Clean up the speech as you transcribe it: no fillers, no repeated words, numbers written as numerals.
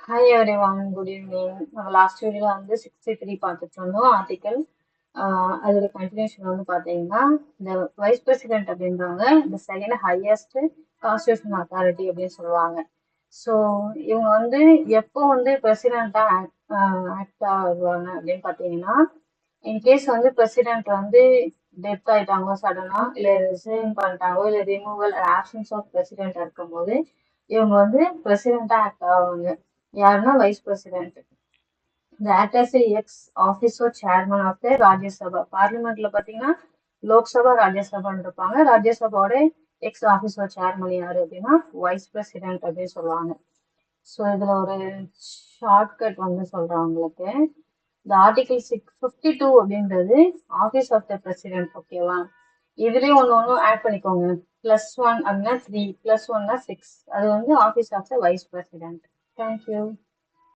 Hi everyone, good evening. நம்ம last வீடியோல வந்து 63 பார்த்துட்டு இருந்தோம் ஆர்டிக்கல். அதோட கண்டினியூஷன் வந்து பார்த்தீங்கன்னா இந்த வைஸ் பிரசிடென்ட் அப்படின்றவங்க இந்த செகண்ட் ஹையஸ்ட் கான்ஸ்டியூஷன் அத்தாரிட்டி அப்படின்னு சொல்லுவாங்க. ஸோ இவங்க வந்து எப்போ வந்து பிரசிடெண்டா ஆக்ட் ஆகுவாங்க அப்படின்னு பார்த்தீங்கன்னா இன்கேஸ் வந்து பிரசிடென்ட் வந்து டெத் ஆயிட்டாங்களோ சடனா இல்லை ரிசைன் பண்ணிட்டாங்களோ இல்லை ரிமூவல் ஆப்ஷன்ஸ் ஆஃப் பிரசிடென்ட் இருக்கும்போது இவங்க வந்து பிரசிடெண்டா ஆக்ட் ஆவாங்க. யாருன்னா வைஸ் பிரசிடென்ட். இந்த act as a ex officer chairman of the Rajya Sabha. பார்லிமெண்ட்ல பாத்தீங்கன்னா லோக்சபா ராஜ்யசபான்னு இருப்பாங்க. ராஜ்யசபாவோட எக்ஸ் ஆஃபீஸர் சேர்மன் யாரு அப்படின்னா வைஸ் பிரசிடென்ட் அப்படின்னு சொல்லுவாங்க. ஸோ இதுல ஒரு ஷார்ட்கட் வந்து சொல்றேன் உங்களுக்கு. இந்த ஆர்டிகல் 652 அப்படின்றது ஆஃபீஸ் ஆஃப் த பிரசிடென்ட். ஓகேவா? இதுலயும் ஒன்று ஆட் பண்ணிக்கோங்க. +1 அப்படின்னா 3, +1னா 6. அது வந்து office of the vice president. Thank you.